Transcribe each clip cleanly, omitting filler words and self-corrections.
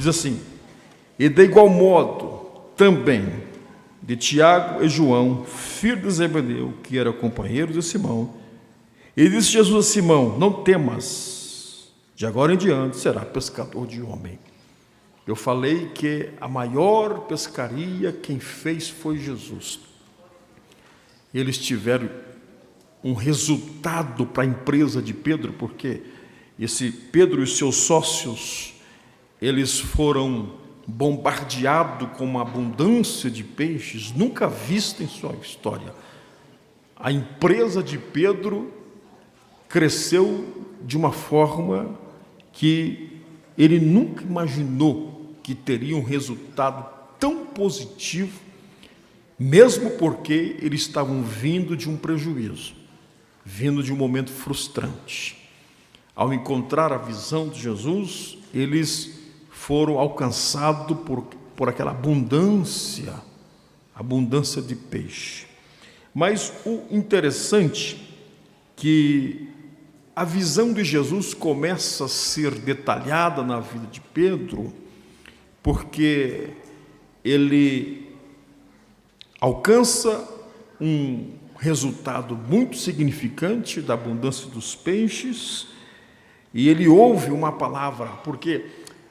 Diz assim: e de igual modo também de Tiago e João, filho de Zebedeu, que era companheiro de Simão. E disse Jesus a Simão: não temas, de agora em diante será pescador de homem. Eu falei que a maior pescaria quem fez foi Jesus. Eles tiveram um resultado para a empresa de Pedro, porque esse Pedro e os seus sócios, eles foram bombardeados com uma abundância de peixes nunca vista em sua história. A empresa de Pedro cresceu de uma forma que ele nunca imaginou que teria um resultado tão positivo, mesmo porque eles estavam vindo de um prejuízo, vindo de um momento frustrante. Ao encontrar a visão de Jesus, eles foram alcançados por aquela abundância de peixe. Mas o interessante que a visão de Jesus começa a ser detalhada na vida de Pedro, porque ele alcança um resultado muito significante da abundância dos peixes, e ele ouve uma palavra, porque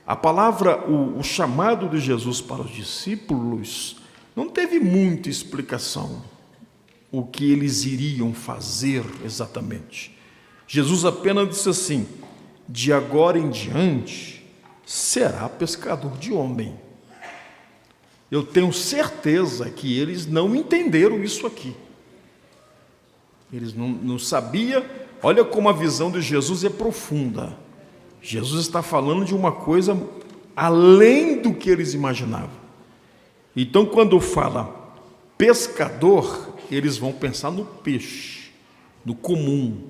a palavra, o chamado de Jesus para os discípulos, não teve muita explicação o que eles iriam fazer exatamente. Jesus apenas disse assim: de agora em diante será pescador de homem. Eu tenho certeza que eles não entenderam isso aqui. Eles não sabiam. Olha como a visão de Jesus é profunda. Jesus está falando de uma coisa além do que eles imaginavam. Então, quando fala pescador, eles vão pensar no peixe, no comum,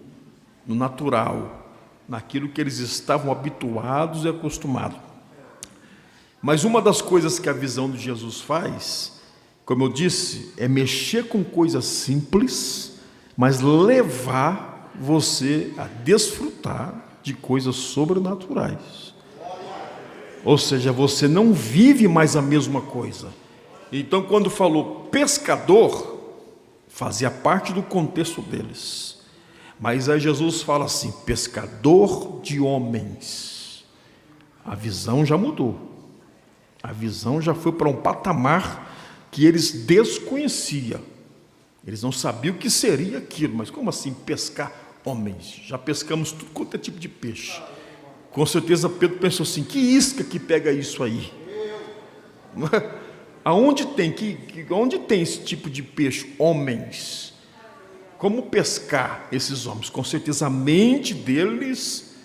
no natural, naquilo que eles estavam habituados e acostumados. Mas uma das coisas que a visão de Jesus faz, como eu disse, é mexer com coisas simples, mas levar você a desfrutar de coisas sobrenaturais. Ou seja, você não vive mais a mesma coisa. Então, quando falou pescador, fazia parte do contexto deles. Mas aí Jesus fala assim: pescador de homens. A visão já mudou. A visão já foi para um patamar que eles desconheciam. Eles não sabiam o que seria aquilo. Mas como assim pescar homens? Já pescamos tudo quanto é tipo de peixe. Com certeza Pedro pensou assim: que isca que pega isso aí? Onde tem esse tipo de peixe? Homens. Como pescar esses homens? Com certeza a mente deles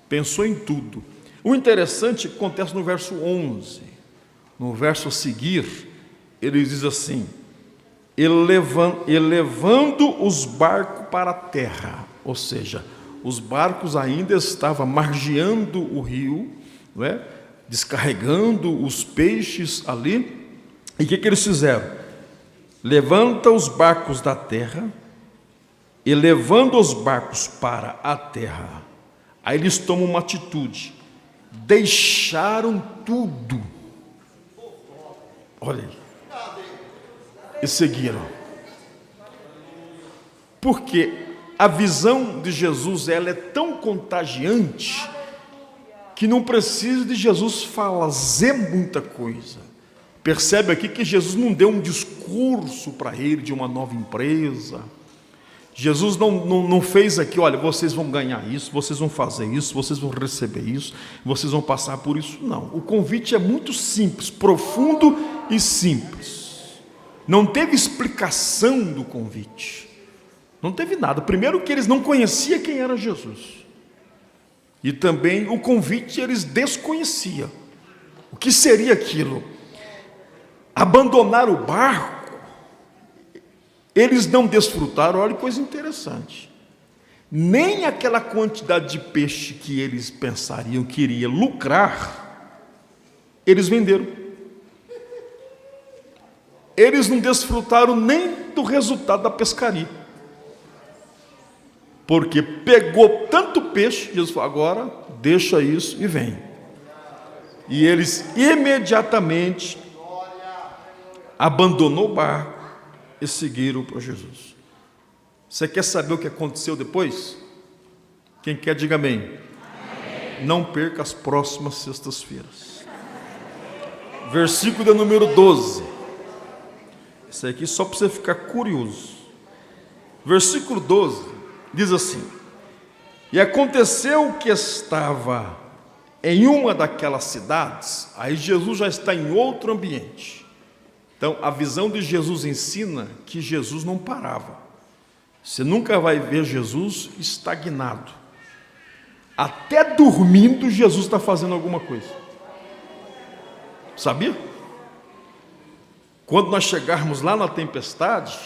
pensou em tudo. O interessante acontece no verso 11. No verso a seguir, ele diz assim: elevando os barcos para a terra. Ou seja, os barcos ainda estavam margeando o rio, não é? Descarregando os peixes ali. E o que eles fizeram? Levanta os barcos da terra, e levando os barcos para a terra, aí eles tomam uma atitude, deixaram tudo, olha aí, e seguiram. Porque a visão de Jesus, ela é tão contagiante, que não precisa de Jesus fazer muita coisa. Percebe aqui que Jesus não deu um discurso para ele de uma nova empresa. Jesus não fez aqui: olha, vocês vão ganhar isso, vocês vão fazer isso, vocês vão receber isso, vocês vão passar por isso. Não, o convite é muito simples, profundo e simples. Não teve explicação do convite, não teve nada. Primeiro que eles não conheciam quem era Jesus, e também o convite eles desconheciam. O que seria aquilo? Abandonar o barco. Eles não desfrutaram. Olha que coisa interessante, nem aquela quantidade de peixe que eles pensariam que iria lucrar, eles venderam. Eles não desfrutaram nem do resultado da pescaria, porque pegou tanto peixe, Jesus falou: agora deixa isso e vem. E eles imediatamente abandonou o barco e seguiram para Jesus. Você quer saber o que aconteceu depois? Quem quer, diga amém. Amém. Não perca as próximas sextas-feiras. Versículo de número 12. Isso aqui só para você ficar curioso. Versículo 12 diz assim: e aconteceu que estava em uma daquelas cidades. Aí Jesus já está em outro ambiente. Então a visão de Jesus ensina que Jesus não parava. Você nunca vai ver Jesus estagnado. Até dormindo Jesus está fazendo alguma coisa. Sabia? Quando nós chegarmos lá na tempestade,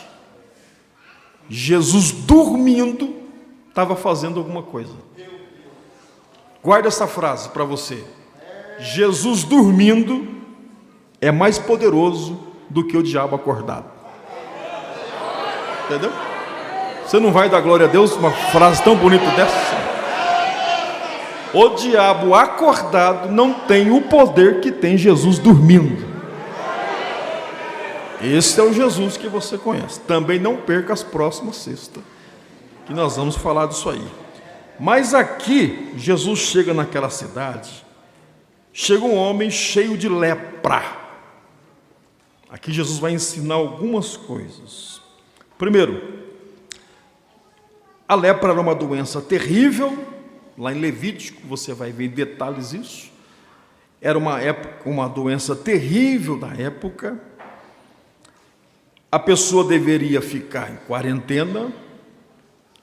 Jesus dormindo estava fazendo alguma coisa. Guarda essa frase para você. Jesus dormindo é mais poderoso do que o diabo acordado. Entendeu? Você não vai dar glória a Deus uma frase tão bonita dessa? O diabo acordado não tem o poder que tem Jesus dormindo. Esse é o Jesus que você conhece. Também não perca as próximas sextas, que nós vamos falar disso aí. Mas aqui, Jesus chega naquela cidade, chega um homem cheio de lepra. Aqui Jesus vai ensinar algumas coisas. Primeiro, a lepra era uma doença terrível. Lá em Levítico você vai ver em detalhes isso. Era uma doença terrível da época. A pessoa deveria ficar em quarentena.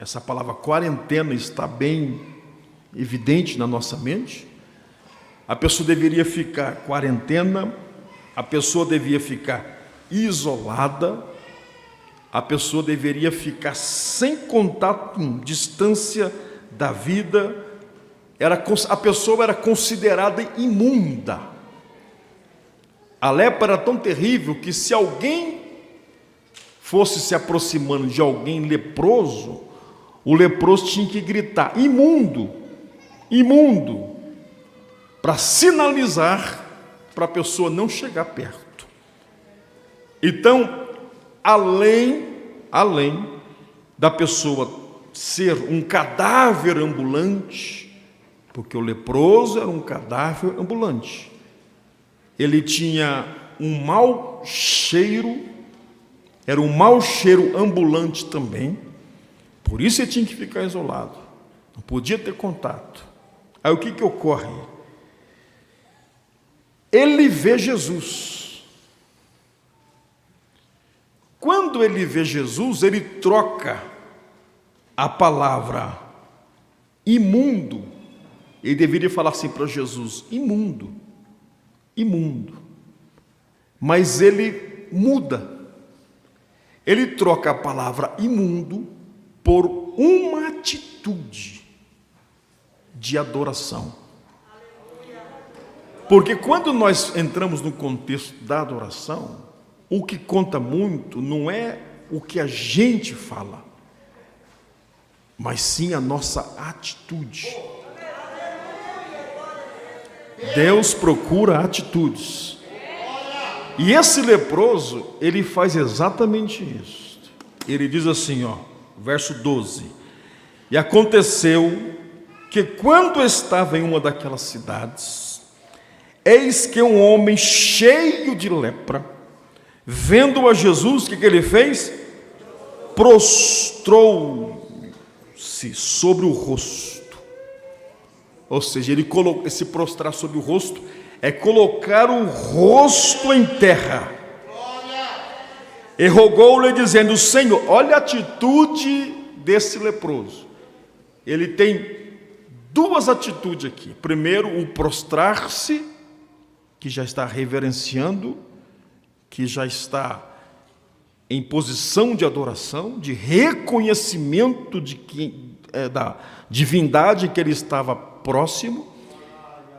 Essa palavra quarentena está bem evidente na nossa mente. A pessoa deveria ficar em quarentena. A pessoa devia ficar isolada. A pessoa deveria ficar sem contato, distância da vida. A pessoa era considerada imunda. A lepra era tão terrível que se alguém fosse se aproximando de alguém leproso, o leproso tinha que gritar: imundo, imundo, para sinalizar para a pessoa não chegar perto. Então, além da pessoa ser um cadáver ambulante, porque o leproso era um cadáver ambulante, ele tinha um mau cheiro, era um mau cheiro ambulante também, por isso ele tinha que ficar isolado, não podia ter contato. Aí o que ocorre? Ele vê Jesus. Quando ele vê Jesus, ele troca a palavra imundo. Ele deveria falar assim para Jesus: imundo, imundo. Mas ele muda. Ele troca a palavra imundo por uma atitude de adoração. Porque quando nós entramos no contexto da adoração, o que conta muito não é o que a gente fala, mas sim a nossa atitude. Deus procura atitudes. E esse leproso, ele faz exatamente isso. Ele diz assim, verso 12: e aconteceu que quando estava em uma daquelas cidades, eis que um homem cheio de lepra, vendo a Jesus, o que ele fez? Prostrou-se sobre o rosto. Ou seja, ele colocou, se prostrar sobre o rosto é colocar o rosto em terra. E rogou-lhe dizendo: Senhor, olha a atitude desse leproso. Ele tem duas atitudes aqui. Primeiro, o prostrar-se, que já está reverenciando, que já está em posição de adoração, de reconhecimento da divindade que ele estava próximo.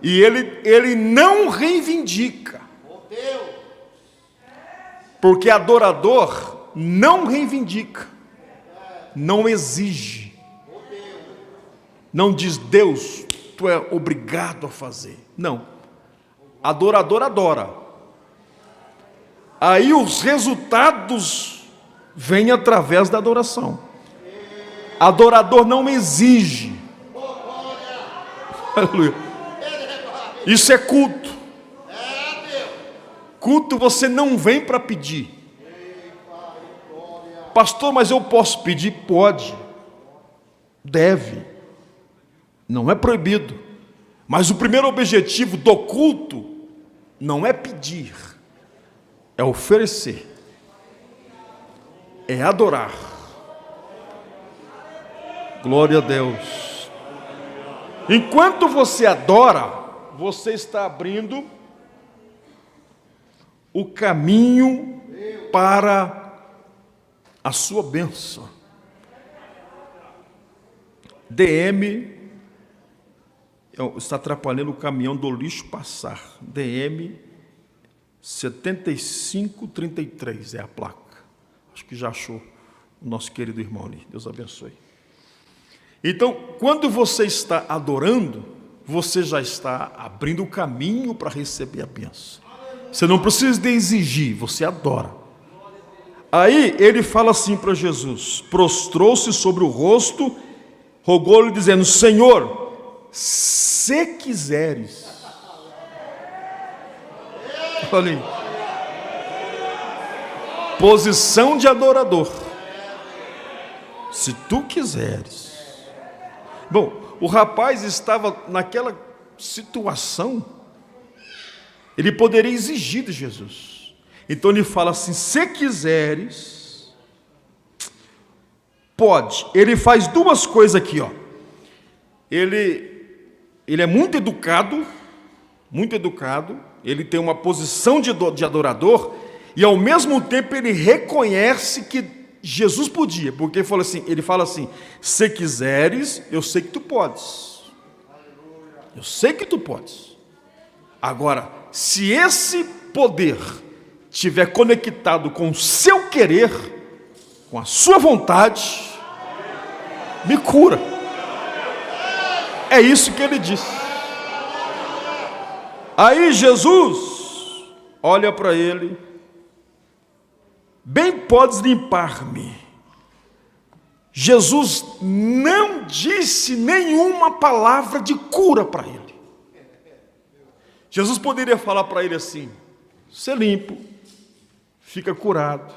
E ele não reivindica, porque adorador não reivindica, não exige, não diz: Deus, tu é obrigado a fazer. Não. Adorador adora. Aí os resultados vêm através da adoração. Adorador não exige. Aleluia. Isso é culto. Culto você não vem para pedir. Pastor, mas eu posso pedir? Pode. Deve. Não é proibido. Mas o primeiro objetivo do culto não é pedir, é oferecer, é adorar. Glória a Deus. Enquanto você adora, você está abrindo o caminho para a sua bênção. DM está atrapalhando o caminhão do lixo passar. DM 7533 é a placa. Acho que já achou o nosso querido irmão ali. Deus abençoe. Então, quando você está adorando, você já está abrindo o caminho para receber a bênção. Você não precisa de exigir, você adora. Aí ele fala assim para Jesus, prostrou-se sobre o rosto, rogou-lhe dizendo: Senhor, se quiseres. Olha aí. Posição de adorador. Se tu quiseres. Bom, o rapaz estava naquela situação, ele poderia exigir de Jesus. Então ele fala assim: se quiseres, pode. Ele faz duas coisas aqui, ó. Ele é muito educado, ele tem uma posição de adorador, e ao mesmo tempo ele reconhece que Jesus podia, porque ele fala assim: se quiseres, eu sei que tu podes. Eu sei que tu podes. Agora, se esse poder estiver conectado com o seu querer, com a sua vontade, me cura. É isso que ele diz. Aí Jesus olha para ele: bem podes limpar-me. Jesus não disse nenhuma palavra de cura para ele. Jesus poderia falar para ele assim: ser limpo, fica curado.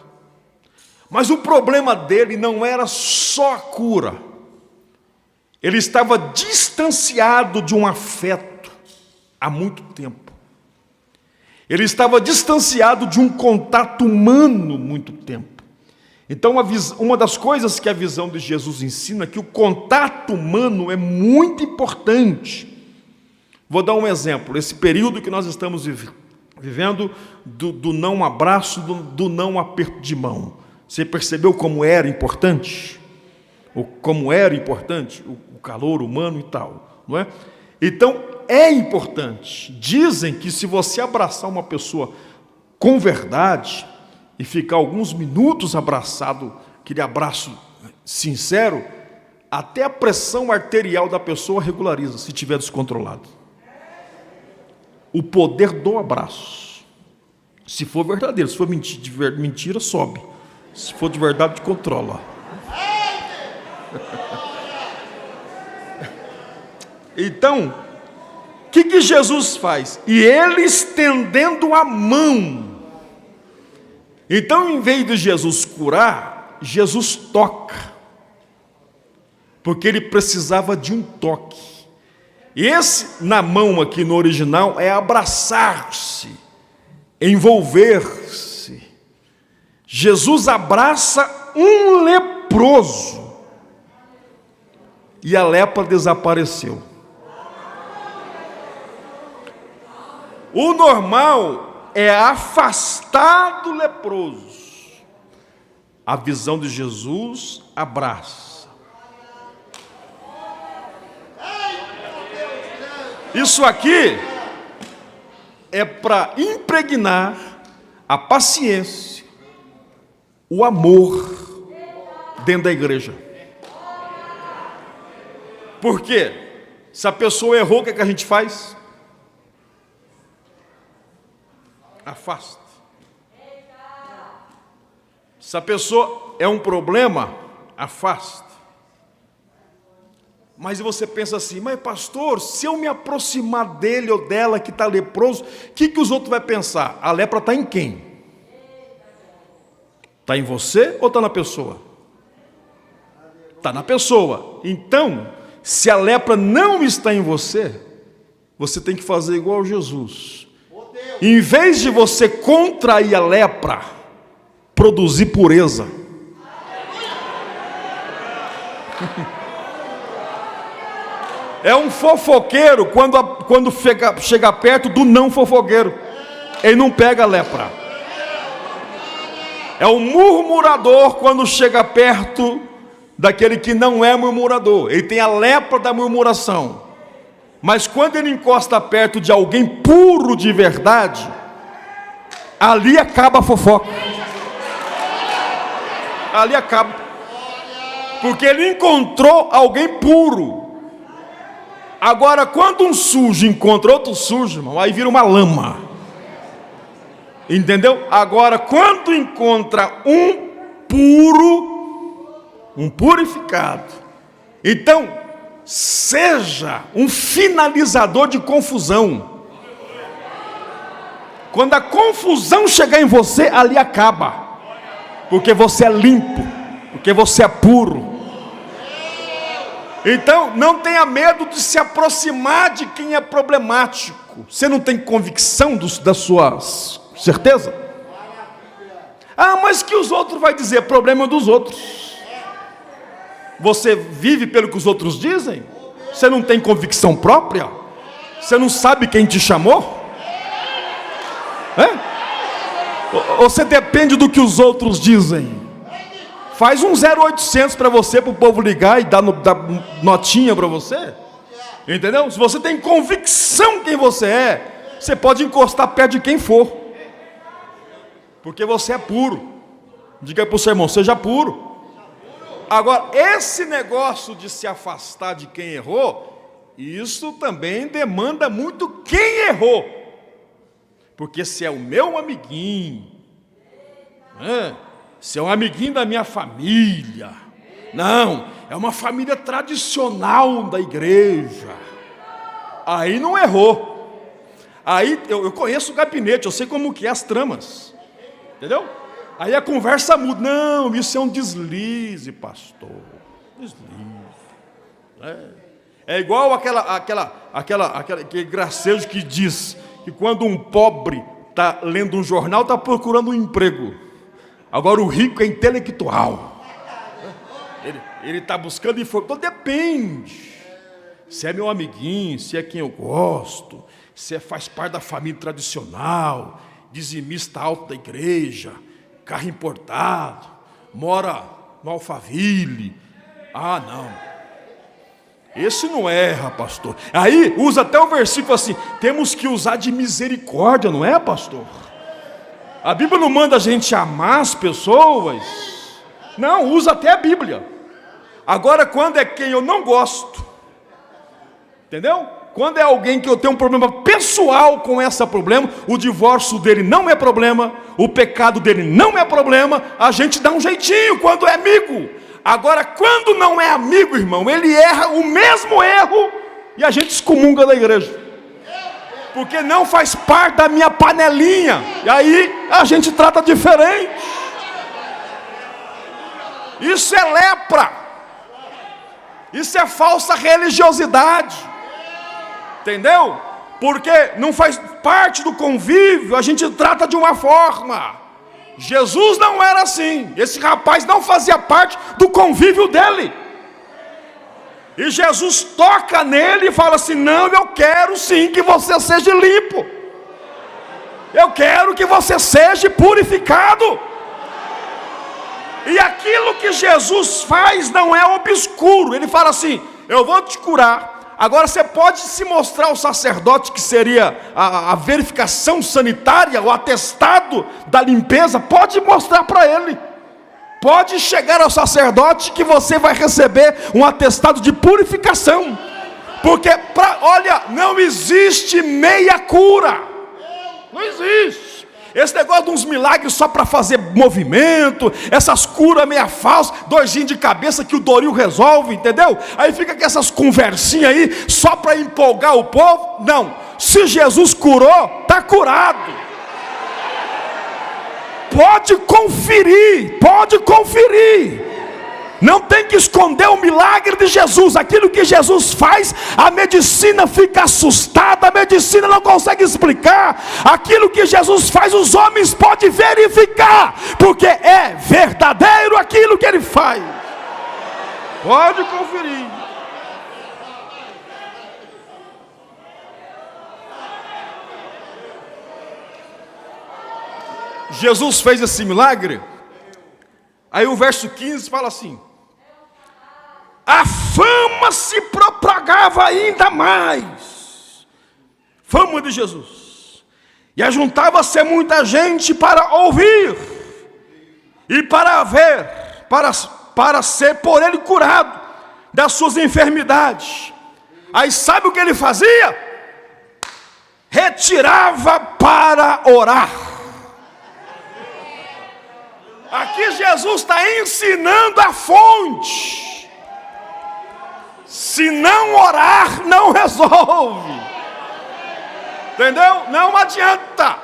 Mas o problema dele não era só a cura. Ele estava distanciado de um afeto há muito tempo. Ele estava distanciado de um contato humano há muito tempo. Então, uma das coisas que a visão de Jesus ensina é que o contato humano é muito importante. Vou dar um exemplo. Esse período que nós estamos vivendo, do não abraço, do não aperto de mão. Você percebeu como era importante? Como era importante o calor humano e tal, não é? Então, é importante. Dizem que se você abraçar uma pessoa com verdade e ficar alguns minutos abraçado, aquele abraço sincero, até a pressão arterial da pessoa regulariza, se estiver descontrolado. O poder do abraço. Se for verdadeiro, se for mentira, sobe. Se for de verdade, controla. Então, o que Jesus faz? E ele estendendo a mão. Então, em vez de Jesus curar, Jesus toca. Porque ele precisava de um toque. E esse na mão aqui no original é abraçar-se, envolver-se. Jesus abraça um leproso. E a lepra desapareceu. O normal é afastar do leproso. A visão de Jesus abraça. Isso aqui é para impregnar a paciência, o amor dentro da igreja. Por quê? Se a pessoa errou, o que a gente faz? afaste. Se a pessoa é um problema, afaste. Mas você pensa assim, mas pastor, se eu me aproximar dele ou dela que está leproso, o que os outros vão pensar? A lepra está em quem? Está em você ou está na pessoa? Está na pessoa. Então, se a lepra não está em você, você tem que fazer igual Jesus. Em vez de você contrair a lepra, produzir pureza. É um fofoqueiro quando chega perto do não fofoqueiro. Ele não pega a lepra. É um murmurador quando chega perto daquele que não é murmurador. Ele tem a lepra da murmuração. Mas quando ele encosta perto de alguém puro de verdade, ali acaba a fofoca. Ali acaba. Porque ele encontrou alguém puro. Agora, quando um sujo encontra outro sujo, irmão, aí vira uma lama. Entendeu? Agora, quando encontra um puro, um purificado, então, seja um finalizador de confusão. Quando a confusão chegar em você, ali acaba. Porque você é limpo, porque você é puro. Então, não tenha medo de se aproximar de quem é problemático. Você não tem convicção das suas certeza? Ah, mas que os outros vão dizer? Problema dos outros. Você vive pelo que os outros dizem? Você não tem convicção própria? Você não sabe quem te chamou? Ou você depende do que os outros dizem? Faz um 0800 para você, para o povo ligar e dar notinha para você. Entendeu? Se você tem convicção quem você é, você pode encostar perto de quem for. Porque você é puro. Diga para o seu irmão, seja puro. Agora, esse negócio de se afastar de quem errou, isso também demanda muito quem errou. Porque se é o meu amiguinho, se é um amiguinho da minha família, não, é uma família tradicional da igreja, aí não errou. Aí eu conheço o gabinete, eu sei como que é as tramas, entendeu? Aí a conversa muda. Não, isso é um deslize, pastor. Deslize. É igual aquele gracejo que diz que quando um pobre está lendo um jornal, está procurando um emprego. Agora o rico é intelectual. Ele está buscando informação. Então depende. Se é meu amiguinho, se é quem eu gosto, se faz parte da família tradicional, dizimista alto da igreja, carro importado, mora no Alphaville. Ah, não. Esse não erra, pastor. Aí usa até o versículo assim: temos que usar de misericórdia, não é, pastor? A Bíblia não manda a gente amar as pessoas. Não, usa até a Bíblia. Agora, quando é quem eu não gosto, entendeu? Quando é alguém que eu tenho um problema pessoal com esse problema, o divórcio dele não é problema, o pecado dele não é problema, a gente dá um jeitinho quando é amigo. Agora, quando não é amigo, irmão, ele erra o mesmo erro e a gente excomunga da igreja. Porque não faz parte da minha panelinha. E aí a gente trata diferente. Isso é lepra. Isso é falsa religiosidade. Entendeu? Porque não faz parte do convívio, a gente trata de uma forma. Jesus não era assim. Esse rapaz não fazia parte do convívio dele. E Jesus toca nele e fala assim: não, eu quero sim que você seja limpo. Eu quero que você seja purificado. E aquilo que Jesus faz não é obscuro. Ele fala assim: eu vou te curar. Agora você pode se mostrar ao sacerdote, que seria a verificação sanitária, o atestado da limpeza, pode mostrar para ele. Pode chegar ao sacerdote que você vai receber um atestado de purificação. Porque, olha, não existe meia cura. Não existe. Esse negócio de uns milagres só para fazer movimento, essas curas meia falsas, dorzinho de cabeça que o Doril resolve, entendeu? Aí fica com essas conversinhas aí, só para empolgar o povo. Não, se Jesus curou, está curado. Pode conferir, pode conferir. Não tem que esconder o milagre de Jesus. Aquilo que Jesus faz, a medicina fica assustada, a medicina não consegue explicar. Aquilo que Jesus faz, os homens podem verificar, porque é verdadeiro aquilo que ele faz. Pode conferir. Jesus fez esse milagre. Aí o verso 15 fala assim: a fama se propagava ainda mais, fama de Jesus, e ajuntava-se muita gente para ouvir e para ver, para ser por ele curado das suas enfermidades. Aí sabe o que ele fazia? Retirava para orar. Aqui Jesus está ensinando a fonte. Se não orar, não resolve. Entendeu? Não adianta.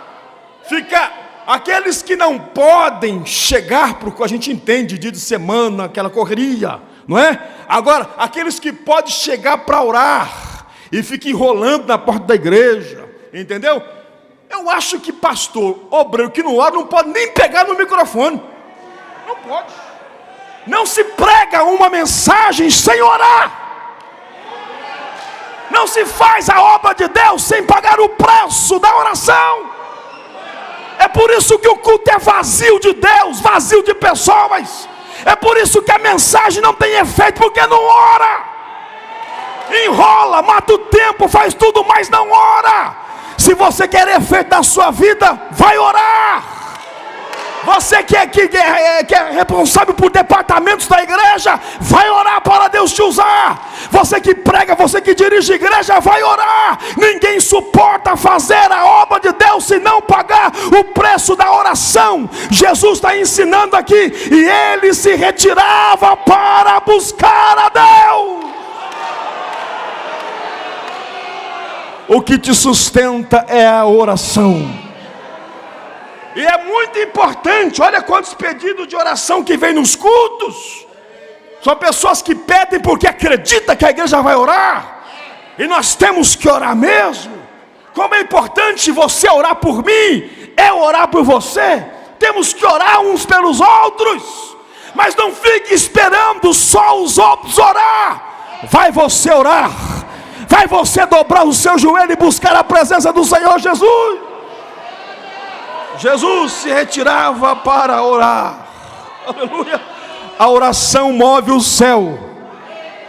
Fica aqueles que não podem chegar para o que a gente entende, dia de semana, aquela correria, não é? Agora, aqueles que podem chegar para orar e fica enrolando na porta da igreja, entendeu? Eu acho que pastor, obreiro que não ora, não pode nem pegar no microfone. Não pode. Não se prega uma mensagem sem orar. Não se faz a obra de Deus sem pagar o preço da oração. É por isso que o culto é vazio de Deus, vazio de pessoas. É por isso que a mensagem não tem efeito, porque não ora. Enrola, mata o tempo, faz tudo, mas não ora. Se você quer efeito na sua vida, vai orar. Você que é responsável por departamentos da igreja, vai orar para Deus te usar. Você que prega, você que dirige a igreja, vai orar. Ninguém suporta fazer a obra de Deus se não pagar o preço da oração. Jesus está ensinando aqui, e ele se retirava para buscar a Deus. O que te sustenta é a oração. E é muito importante, olha quantos pedidos de oração que vem nos cultos. São pessoas que pedem porque acreditam que a igreja vai orar. E nós temos que orar mesmo. Como é importante você orar por mim, eu orar por você. Temos que orar uns pelos outros. Mas não fique esperando só os outros orar. Vai você orar. Vai você dobrar o seu joelho e buscar a presença do Senhor Jesus. Jesus se retirava para orar. Aleluia. A oração move o céu.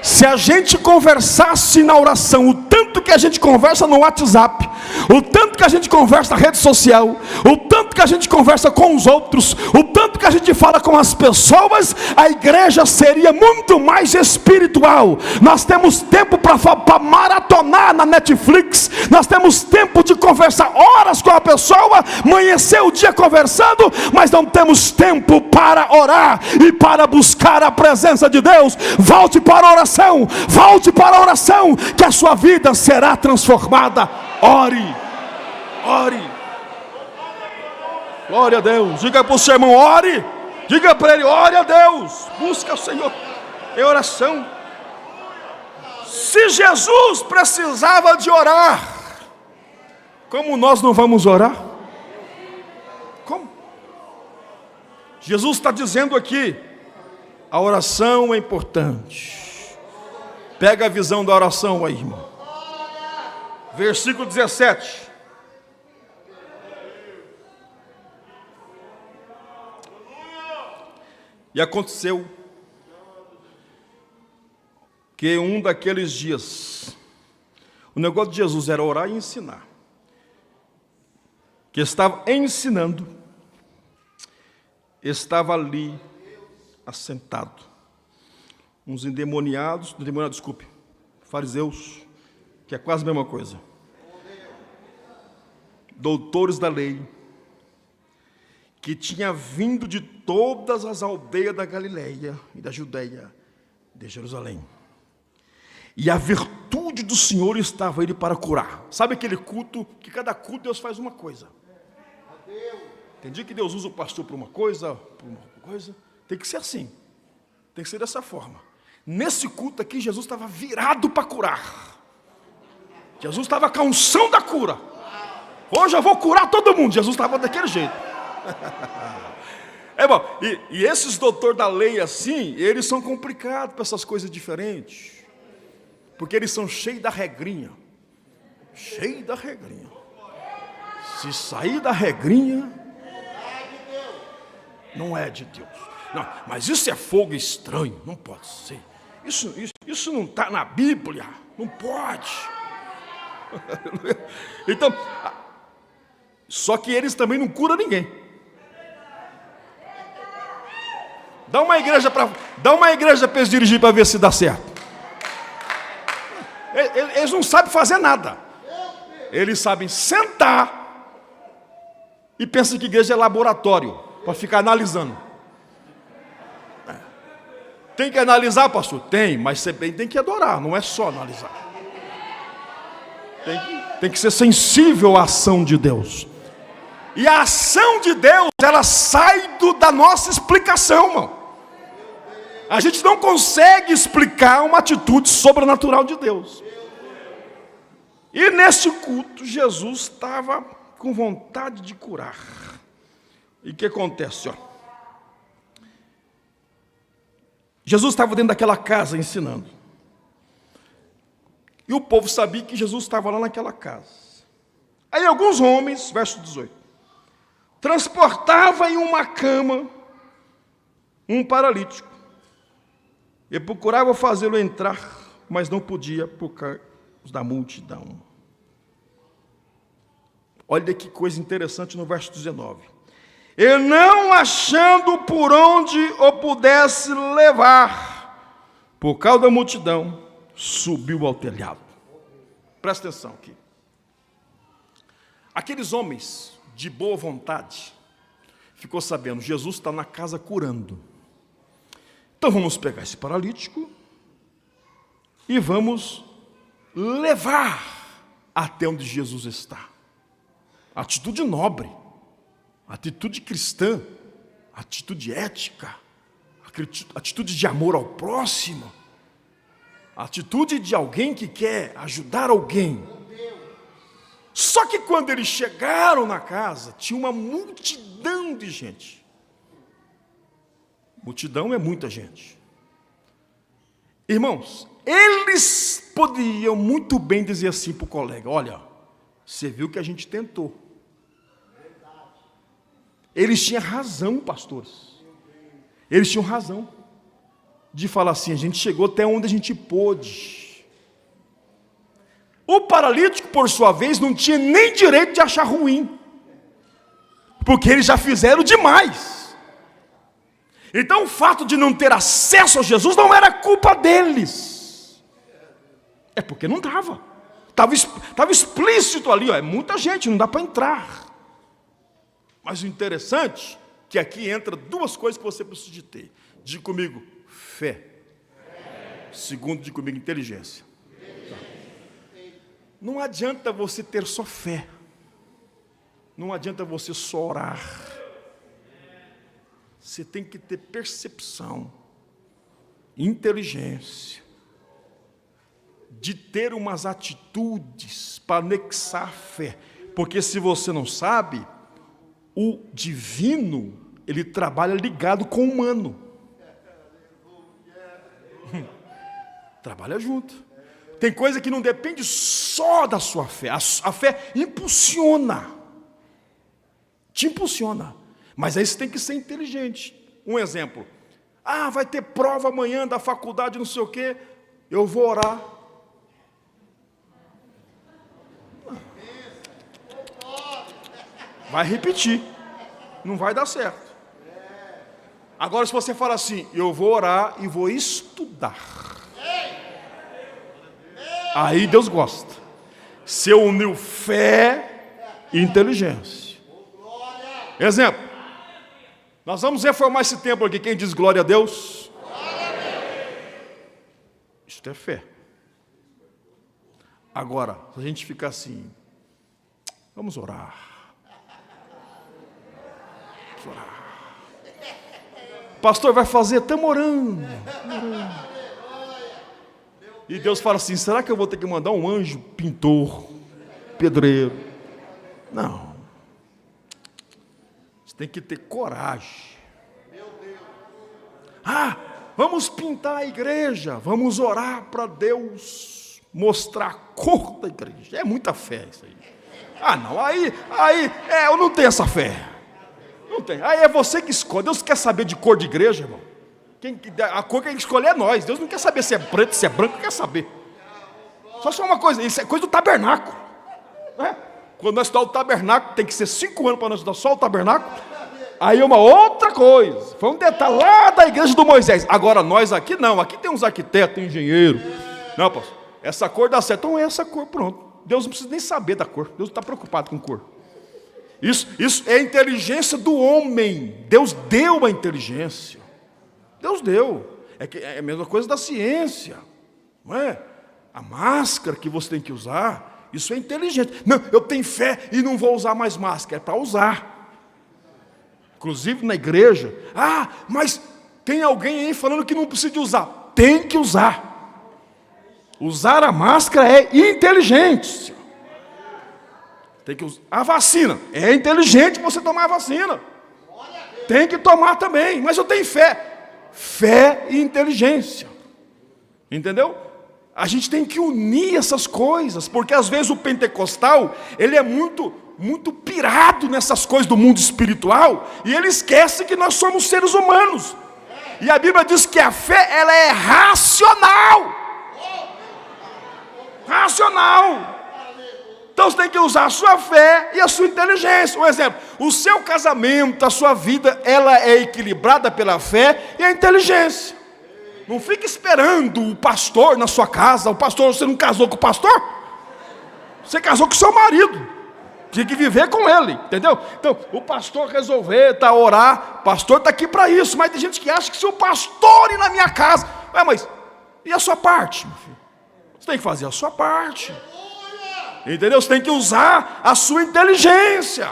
Se a gente conversasse na oração, o tanto que a gente conversa no WhatsApp, o tanto que a gente conversa na rede social, o tanto que a gente conversa com os outros, o tanto que a gente fala com as pessoas, a igreja seria muito mais espiritual. Nós temos tempo para maratonar na Netflix, nós temos tempo de conversar horas com a pessoa, amanhecer o dia conversando, mas não temos tempo para orar e para buscar a presença de Deus. Volte para a oração. Volte para a oração, que a sua vida será transformada. Ore, ore. Glória a Deus. Diga para o seu irmão, ore. Diga para ele, ore a Deus. Busca o Senhor em oração. Se Jesus precisava de orar, como nós não vamos orar? Como? Jesus está dizendo aqui, a oração é importante. Pega a visão da oração aí, irmão. Versículo 17. E aconteceu que um daqueles dias, o negócio de Jesus era orar e ensinar. Que estava ensinando, estava ali assentado. Uns endemoniados, fariseus, que é quase a mesma coisa. Doutores da lei, que tinha vindo de todas as aldeias da Galileia e da Judeia, de Jerusalém. E a virtude do Senhor estava ele para curar. Sabe aquele culto, que cada culto Deus faz uma coisa. Tem dia que Deus usa o pastor para uma coisa, tem que ser assim. Tem que ser dessa forma. Nesse culto aqui, Jesus estava virado para curar. Jesus estava com a unção da cura. Hoje eu vou curar todo mundo. Jesus estava daquele jeito. É bom, e esses doutores da lei assim, eles são complicados para essas coisas diferentes. Porque eles são cheios da regrinha. Cheio da regrinha. Se sair da regrinha, não é de Deus. Não, mas isso é fogo estranho, não pode ser. Isso não está na Bíblia, não pode. Então, só que eles também não curam ninguém. Dá uma igreja para eles dirigir para ver se dá certo. Eles não sabem fazer nada. Eles sabem sentar e pensam que igreja é laboratório para ficar analisando. Tem que analisar, pastor? Tem, mas você tem que adorar, não é só analisar. Tem que ser sensível à ação de Deus. E a ação de Deus, ela sai da nossa explicação, irmão. A gente não consegue explicar uma atitude sobrenatural de Deus. E nesse culto, Jesus estava com vontade de curar. E o que acontece? Jesus estava dentro daquela casa ensinando. E o povo sabia que Jesus estava lá naquela casa. Aí alguns homens, verso 18, transportavam em uma cama um paralítico. E procurava fazê-lo entrar, mas não podia por causa da multidão. Olha que coisa interessante no verso 19. E não achando por onde o pudesse levar, por causa da multidão, subiu ao telhado. Presta atenção aqui. Aqueles homens de boa vontade ficou sabendo, Jesus está na casa curando. Então vamos pegar esse paralítico e vamos levar até onde Jesus está. Atitude nobre, atitude cristã, atitude ética, atitude de amor ao próximo, atitude de alguém que quer ajudar alguém. Só que quando eles chegaram na casa, tinha uma multidão de gente. Multidão é muita gente. Irmãos, eles poderiam muito bem dizer assim para o colega: olha, você viu que a gente tentou. Eles tinham razão, pastores. Eles tinham razão de falar assim: a gente chegou até onde a gente pôde. O paralítico, por sua vez, não tinha nem direito de achar ruim, porque eles já fizeram demais. Então o fato de não ter acesso a Jesus não era culpa deles. É porque não dava. Estava explícito ali, é muita gente, não dá para entrar. Mas o interessante é que aqui entra duas coisas que você precisa de ter. Diga comigo, fé. Segundo, diga comigo, inteligência. Tá. Não adianta você ter só fé. Não adianta você só orar. Você tem que ter percepção, inteligência, de ter umas atitudes para anexar a fé. Porque se você não sabe, o divino, ele trabalha ligado com o humano. Trabalha junto. Tem coisa que não depende só da sua fé. A fé impulsiona. Te impulsiona. Mas aí você tem que ser inteligente. Um exemplo. Vai ter prova amanhã da faculdade, não sei o quê. Eu vou orar. Vai repetir. Não vai dar certo. Agora, se você falar assim, eu vou orar e vou estudar. Aí Deus gosta. Você uniu fé e inteligência. Exemplo. Nós vamos reformar esse templo aqui. Quem diz glória a Deus? Glória a Deus. Isto é fé. Agora, se a gente ficar assim, vamos orar. Vamos orar. Pastor, vai fazer, estamos orando. E Deus fala assim, será que eu vou ter que mandar um anjo pintor, pedreiro? Não. Você tem que ter coragem. Ah, vamos pintar a igreja, vamos orar para Deus mostrar a cor da igreja. É muita fé isso aí. Ah, não, aí, eu não tenho essa fé. Não tem. Aí é você que escolhe. Deus quer saber de cor de igreja, irmão. A cor que ele escolhe é nós. Deus não quer saber se é preto, se é branco, não quer saber. Só uma coisa, isso é coisa do tabernáculo. Né? Quando nós estudamos o tabernáculo, tem que ser 5 anos para nós estudar só o tabernáculo. Aí é uma outra coisa. Foi um detalhe lá da igreja do Moisés. Agora nós aqui não. Aqui tem uns arquitetos, engenheiros. Não, pastor, essa cor dá certo. Então é essa cor, pronto. Deus não precisa nem saber da cor. Deus não está preocupado com cor. Isso é a inteligência do homem. Deus deu a inteligência. Deus deu. É a mesma coisa da ciência. Não é? A máscara que você tem que usar, isso é inteligente. Não, eu tenho fé e não vou usar mais máscara. É para usar. Inclusive na igreja. Ah, mas tem alguém aí falando que não precisa de usar. Tem que usar. Usar a máscara é inteligente. Tem que usar a vacina. É inteligente você tomar a vacina. Tem que tomar também. Mas eu tenho fé. Fé e inteligência. Entendeu? A gente tem que unir essas coisas. Porque às vezes o pentecostal, ele é muito pirado nessas coisas do mundo espiritual. E ele esquece que nós somos seres humanos. E a Bíblia diz que a fé, ela é racional. Racional. Então você tem que usar a sua fé e a sua inteligência. Um exemplo, o seu casamento, a sua vida, ela é equilibrada pela fé e a inteligência. Não fique esperando o pastor na sua casa. O pastor, você não casou com o pastor? Você casou com o seu marido. Tinha que viver com ele, entendeu? Então, o pastor resolver, orar, o pastor está aqui para isso. Mas tem gente que acha que se o pastor ir na minha casa... mas e a sua parte, meu filho? Você tem que fazer a sua parte. Entendeu? Você tem que usar a sua inteligência.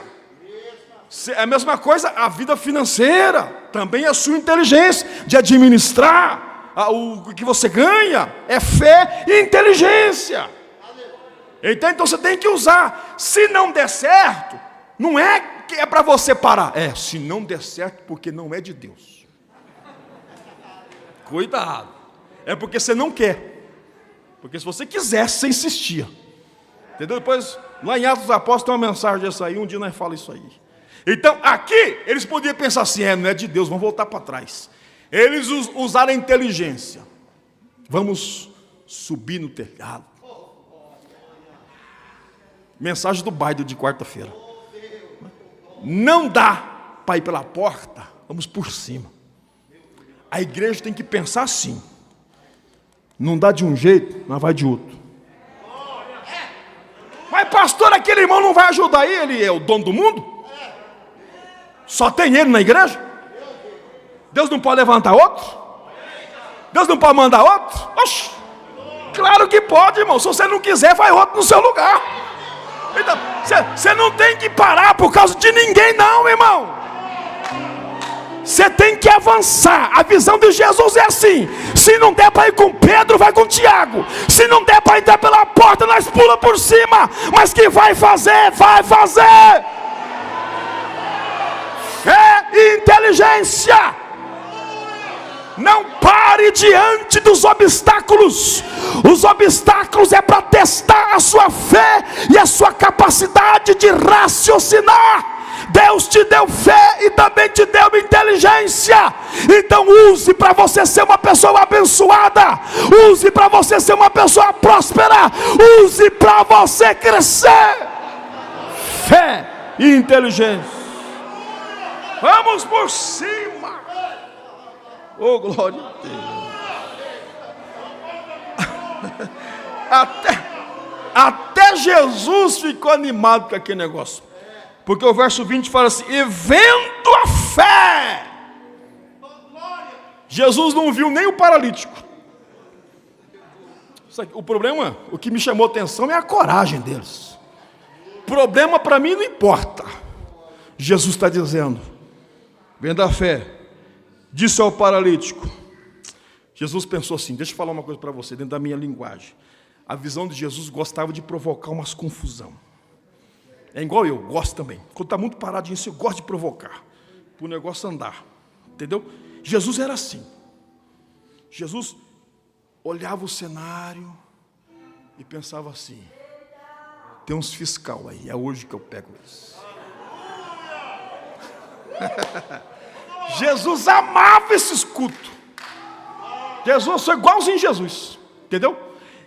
É a mesma coisa a vida financeira. Também a sua inteligência de administrar o que você ganha. É fé e inteligência. Então você tem que usar. Se não der certo, não é que é para você parar. Se não der certo, porque não é de Deus. Cuidado. É porque você não quer. Porque se você quisesse, você insistia. Entendeu? Depois, lá em Atos dos Apóstolos tem uma mensagem dessa aí, um dia nós falamos isso aí. Então, aqui, eles podiam pensar assim, não é de Deus, vamos voltar para trás. Eles usaram a inteligência. Vamos subir no telhado. Mensagem do baile de quarta-feira. Não dá para ir pela porta, vamos por cima. A igreja tem que pensar assim. Não dá de um jeito, mas vai de outro. Mas pastor, aquele irmão não vai ajudar aí, ele é o dono do mundo? Só tem ele na igreja? Deus não pode levantar outro? Deus não pode mandar outro? Oxi, claro que pode, irmão. Se você não quiser, vai outro no seu lugar. Então, você não tem que parar por causa de ninguém não, irmão. Você tem que avançar. A visão de Jesus é assim: se não der para ir com Pedro, vai com Tiago. Se não der para entrar pela porta, nós pula por cima. Mas que vai fazer, vai fazer. Fé e inteligência. Não pare diante dos obstáculos. Os obstáculos é para testar a sua fé e a sua capacidade de raciocinar. Deus te deu fé e também te deu inteligência. Então use para você ser uma pessoa abençoada. Use para você ser uma pessoa próspera. Use para você crescer. Fé e inteligência. Vamos por cima. Oh, glória a Deus. Até Jesus ficou animado com aquele negócio. Porque o verso 20 fala assim: e vendo a fé Jesus não viu nem o paralítico. O problema, o que me chamou a atenção é a coragem deles. Problema para mim não importa. Jesus está dizendo, vendo a fé, disse ao paralítico. Jesus pensou assim, deixa eu falar uma coisa para você, dentro da minha linguagem. A visão de Jesus gostava de provocar umas confusão. É igual eu, gosto também. Quando está muito paradinho assim, eu gosto de provocar, para o negócio andar. Entendeu? Jesus era assim. Jesus olhava o cenário e pensava assim, tem uns fiscal aí, é hoje que eu pego eles. Jesus amava esses cultos. Jesus foi igualzinho Jesus, entendeu?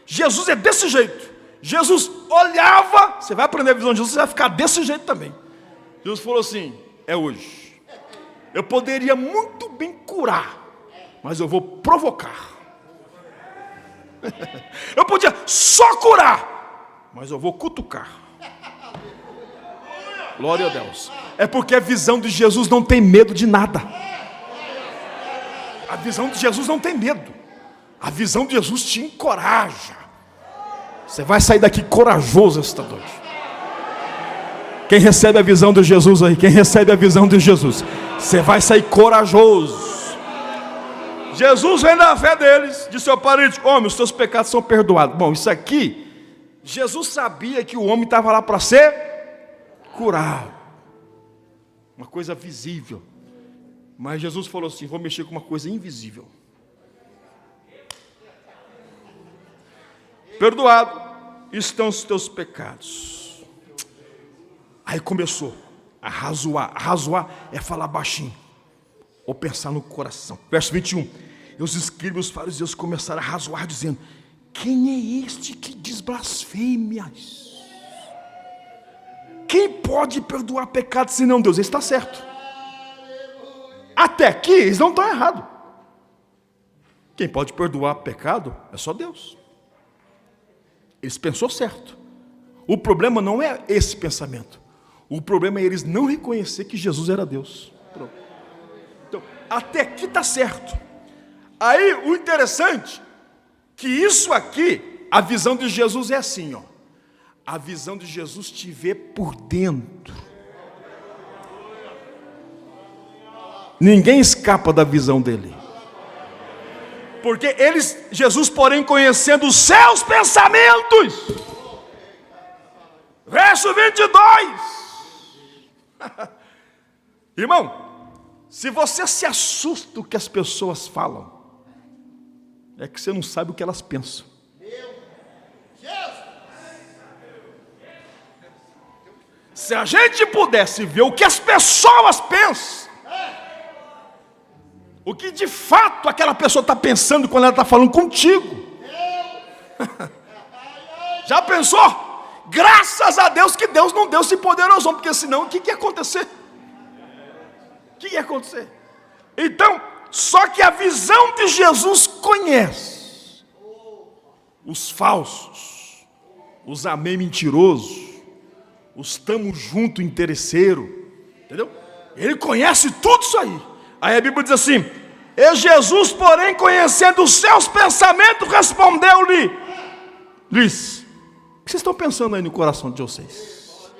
Jesus é desse jeito. Jesus olhava, você vai aprender a visão de Jesus, você vai ficar desse jeito também. Jesus falou assim, é hoje. Eu poderia muito bem curar, mas eu vou provocar. Eu podia só curar, mas eu vou cutucar. Glória a Deus. É porque a visão de Jesus não tem medo de nada. A visão de Jesus não tem medo. A visão de Jesus te encoraja. Você vai sair daqui corajoso esta noite. Quem recebe a visão de Jesus aí? Quem recebe a visão de Jesus? Você vai sair corajoso. Jesus vem na fé deles, disse ao paralítico, homem, os seus pecados são perdoados. Bom, isso aqui, Jesus sabia que o homem estava lá para ser curado. Uma coisa visível. Mas Jesus falou assim, vou mexer com uma coisa invisível. Perdoado estão os teus pecados. Aí começou a razoar. Razoar é falar baixinho, ou pensar no coração. Verso 21. E os escribas e os fariseus começaram a razoar, dizendo, quem é este que diz blasfêmias? Quem pode perdoar pecados senão Deus? Ele está certo. Até aqui eles não estão errados. Quem pode perdoar pecado é só Deus. Eles pensou certo. O problema não é esse pensamento. O problema é eles não reconhecer que Jesus era Deus. Pronto. Então, até aqui está certo. Aí, o interessante, que isso aqui, a visão de Jesus é assim, ó. A visão de Jesus te vê por dentro. Ninguém escapa da visão dele. Porque Jesus, porém, conhecendo os seus pensamentos. Verso 22. Irmão, se você se assusta do que as pessoas falam, é que você não sabe o que elas pensam. Se a gente pudesse ver o que as pessoas pensam, o que de fato aquela pessoa está pensando quando ela está falando contigo. Já pensou? Graças a Deus que Deus não deu esse poder aos homens, porque senão o que ia acontecer? O que ia acontecer? Então, só que a visão de Jesus conhece os falsos, os amém mentirosos, os tamo junto interesseiro, entendeu? Ele conhece tudo isso aí. Aí a Bíblia diz assim, e Jesus, porém, conhecendo os seus pensamentos, respondeu-lhes, o que vocês estão pensando aí no coração de vocês?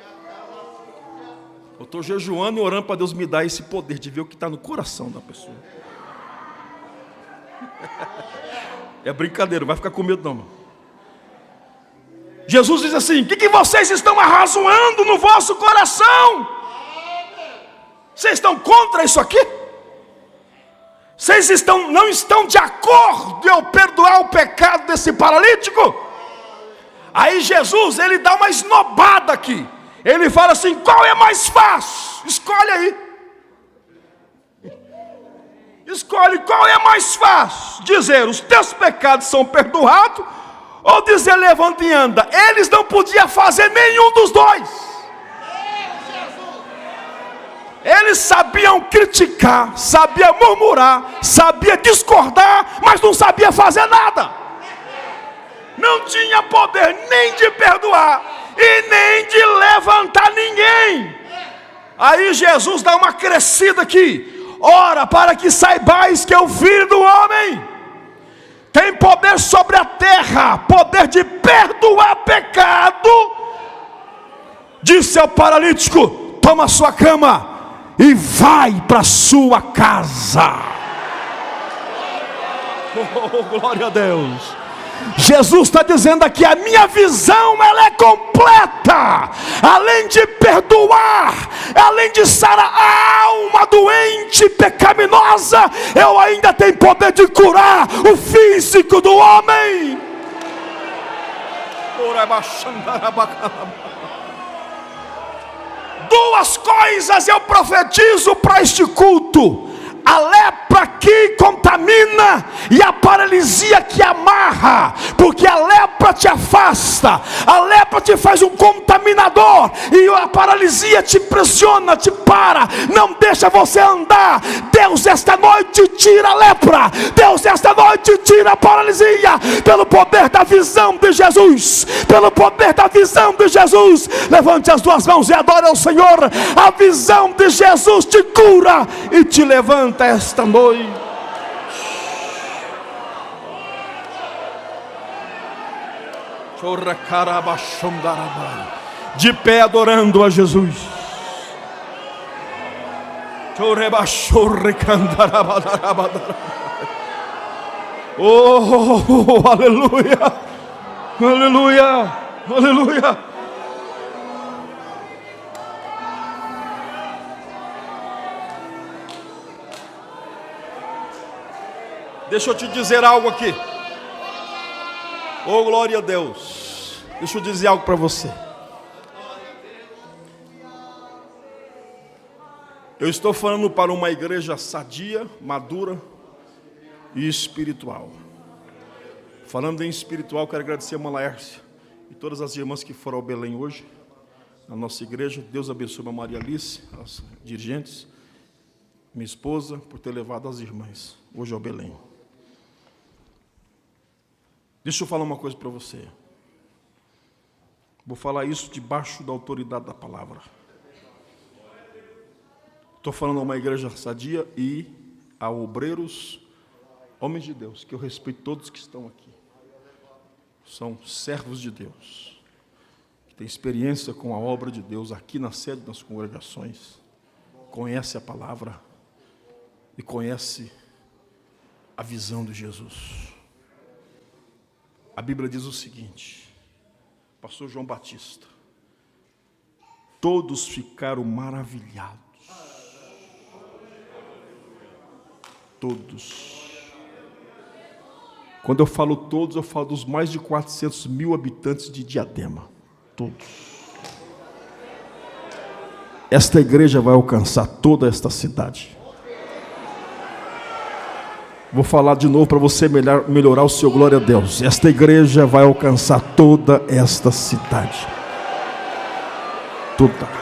Eu estou jejuando e orando para Deus me dar esse poder de ver o que está no coração da pessoa. É brincadeira, não vai ficar com medo não, mano. Jesus diz assim, o que vocês estão arrazoando no vosso coração? Vocês estão contra isso aqui? Vocês não estão de acordo em eu perdoar o pecado desse paralítico? Aí Jesus, ele dá uma esnobada aqui. Ele fala assim, qual é mais fácil? Escolhe aí. Escolhe qual é mais fácil. Dizer, os teus pecados são perdoados, ou dizer, levanta e anda. Eles não podiam fazer nenhum dos dois. Eles sabiam criticar, sabiam murmurar, sabiam discordar, mas não sabiam fazer nada. Não tinha poder nem de perdoar e nem de levantar ninguém. Aí Jesus dá uma crescida aqui. ora, para que saibais que o Filho do Homem tem poder sobre a terra, poder de perdoar pecado. Disse ao paralítico: toma a sua cama e vai para a sua casa. Oh, glória a Deus. Jesus está dizendo aqui: a minha visão ela é completa. Além de perdoar, além de sarar a alma doente, pecaminosa, eu ainda tenho poder de curar o físico do homem. Duas coisas eu profetizo para este culto: a lepra que contamina e a paralisia que amarra, porque a lepra te afasta, a lepra te faz um contaminador, e a paralisia te pressiona, te para, não deixa você andar. Deus esta noite tira a lepra, Deus esta noite tira a paralisia, pelo poder da visão de Jesus, pelo poder da visão de Jesus. Levante as duas mãos e adore ao Senhor. A visão de Jesus te cura e te levanta esta noite. De pé adorando a Jesus. Oh, aleluia, aleluia, aleluia. Deixa eu te dizer algo aqui. Oh, glória a Deus. Deixa eu dizer algo para você. Eu estou falando para uma igreja sadia, madura e espiritual. Falando em espiritual, quero agradecer a irmã Laércia e todas as irmãs que foram ao Belém hoje, na nossa igreja. Deus abençoe a Maria Alice, as dirigentes, minha esposa, por ter levado as irmãs hoje ao Belém. Deixa eu falar uma coisa para você. Vou falar isso debaixo da autoridade da palavra. Estou falando a uma igreja sadia e a obreiros, homens de Deus, que eu respeito todos que estão aqui. São servos de Deus, que têm experiência com a obra de Deus aqui na sede das congregações, conhece a palavra e conhece a visão de Jesus. A Bíblia diz o seguinte, pastor João Batista: todos ficaram maravilhados. Todos. Quando eu falo todos, eu falo dos mais de 400 mil habitantes de Diadema. Todos. Esta igreja vai alcançar toda esta cidade. Vou falar de novo para você melhorar o seu glória a Deus. Esta igreja vai alcançar toda esta cidade. Toda.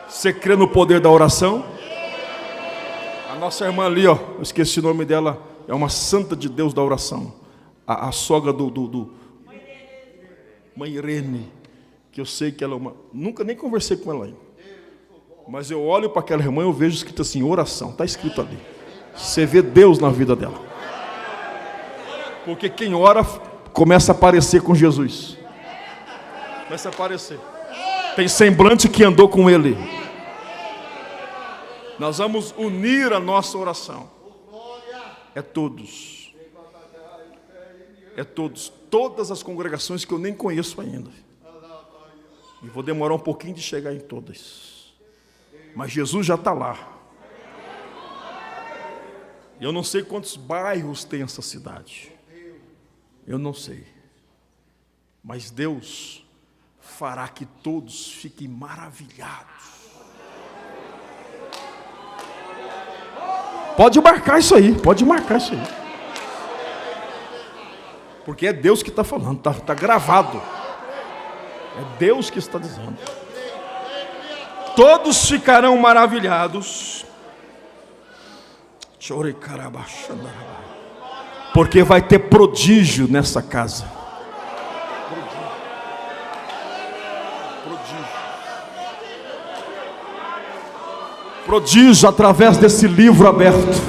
Você crê no poder da oração? A nossa irmã ali, ó, eu esqueci o nome dela, é uma santa de Deus da oração. A sogra do Mãe Irene, que eu sei que ela é uma... Nunca nem conversei com ela ainda. Mas eu olho para aquela irmã e eu vejo escrito assim, oração, está escrito ali. Você vê Deus na vida dela. Porque quem ora começa a aparecer com Jesus. Começa a aparecer. Tem semblante que andou com ele. Nós vamos unir a nossa oração. É todos. É todos. Todas as congregações que eu nem conheço ainda. E vou demorar um pouquinho de chegar em todas. Mas Jesus já está lá. Eu não sei quantos bairros tem essa cidade. Eu não sei. Mas Deus fará que todos fiquem maravilhados. Pode marcar isso aí. Porque é Deus que está falando. Está gravado. É Deus que está dizendo. Todos ficarão maravilhados, porque vai ter prodígio nessa casa. Prodígio. Prodígio através desse livro aberto.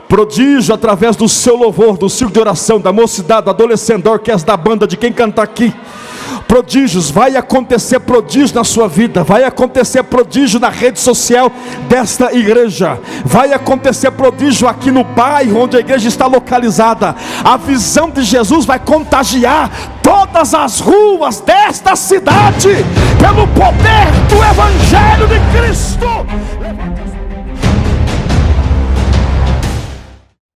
Prodígio através do seu louvor, do círculo de oração, da mocidade, do adolescente, da orquestra, da banda, de quem canta aqui. Prodígios, vai acontecer prodígio na sua vida, vai acontecer prodígio na rede social desta igreja, vai acontecer prodígio aqui no bairro onde a igreja está localizada. A visão de Jesus vai contagiar todas as ruas desta cidade, pelo poder do Evangelho de Cristo.